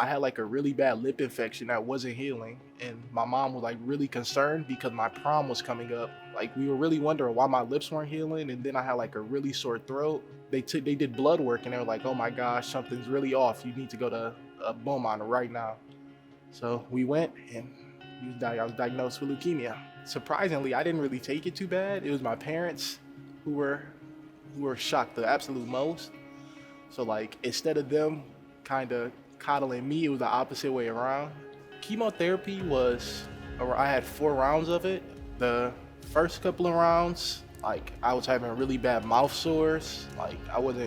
I had like a really bad lip infection that wasn't healing, and my mom was like really concerned because my prom was coming up. Like we were really wondering why my lips weren't healing, and then I had like a really sore throat. They did blood work, and they were like, "Oh my gosh, something's really off. You need to go to Beaumont right now." So we went, and I was diagnosed with leukemia. Surprisingly, I didn't really take it too bad. It was my parents who were shocked the absolute most. So like instead of them kind of coddling me, it was the opposite way around. Chemotherapy was, I had 4 rounds of it. The first couple of rounds, like I was having really bad mouth sores. Like I was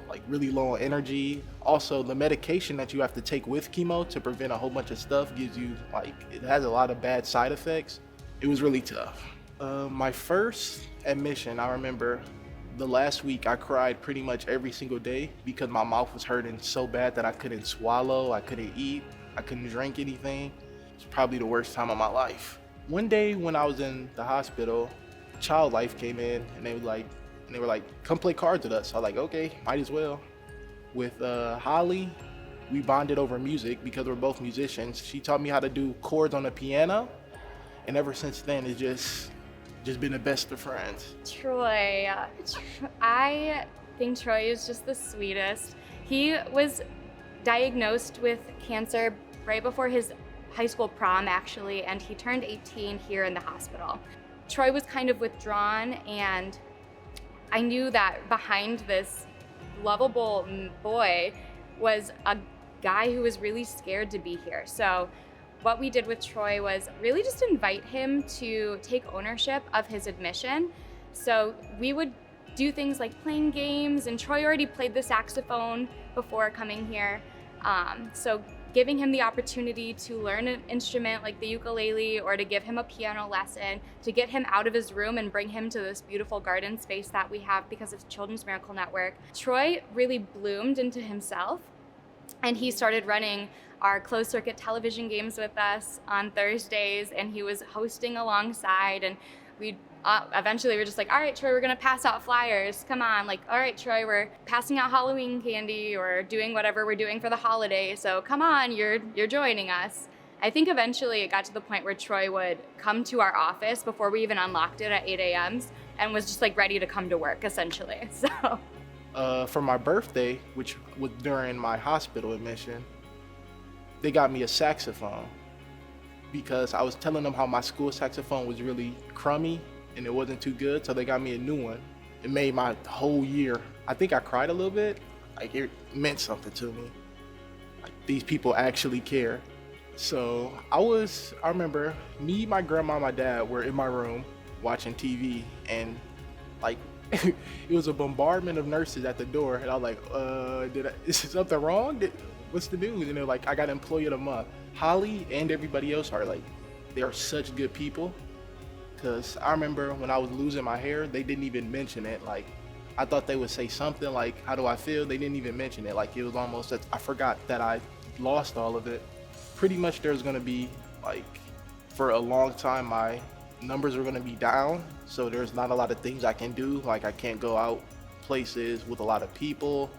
like really low on energy. Also, the medication that you have to take with chemo to prevent a whole bunch of stuff gives you like, it has a lot of bad side effects. It was really tough. My first admission, I remember the last week I cried pretty much every single day because my mouth was hurting so bad that I couldn't swallow, I couldn't eat, I couldn't drink anything. It's probably the worst time of my life. One day when I was in the hospital, Child Life came in and they were like, come play cards with us. I was like, okay, might as well. With Holly, we bonded over music because we're both musicians. She taught me how to do chords on the piano, and ever since then it's just been the best of friends. Troy, I think Troy is just the sweetest. He was diagnosed with cancer right before his high school prom, actually, and he turned 18 here in the hospital. Troy was kind of withdrawn, and I knew that behind this lovable boy was a guy who was really scared to be here. So what we did with Troy was really just invite him to take ownership of his admission. So we would do things like playing games, and Troy already played the saxophone before coming here. So giving him the opportunity to learn an instrument like the ukulele, or to give him a piano lesson, to get him out of his room and bring him to this beautiful garden space that we have because of Children's Miracle Network. Troy really bloomed into himself, and he started running our closed circuit television games with us on Thursdays, and he was hosting alongside, and we eventually were just like, all right, Troy, we're gonna pass out flyers. Come on, like, all right, Troy, we're passing out Halloween candy or doing whatever we're doing for the holiday. So come on, you're joining us. I think eventually it got to the point where Troy would come to our office before we even unlocked it at 8 a.m. and was just like ready to come to work, essentially. So. For my birthday, which was during my hospital admission, they got me a saxophone because I was telling them how my school saxophone was really crummy and it wasn't too good, so they got me a new one. It made my whole year. I think I cried a little bit. Like it meant something to me. Like these people actually care. So I remember me, my grandma, my dad were in my room watching TV, and like it was a bombardment of nurses at the door, and I was like, is something wrong? What's the news? And they're like, I got Employee of the Month. Holly and everybody else are like, they are such good people. Cause I remember when I was losing my hair, they didn't even mention it. Like, I thought they would say something like, how do I feel? They didn't even mention it. Like, it was almost that I forgot that I lost all of it. Pretty much there's gonna be like, for a long time, my numbers are gonna be down. So there's not a lot of things I can do. Like I can't go out places with a lot of people.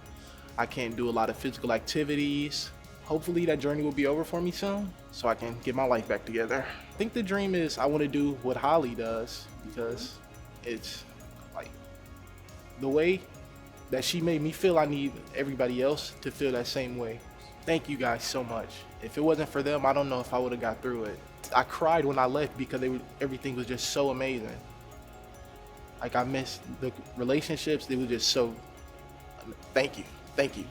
I can't do a lot of physical activities. Hopefully that journey will be over for me soon so I can get my life back together. I think the dream is I want to do what Holly does, because it's like the way that she made me feel. I need everybody else to feel that same way. Thank you guys so much. If it wasn't for them, I don't know if I would have got through it. I cried when I left because everything was just so amazing. Like I missed the relationships. It was just so, thank you. Thank you.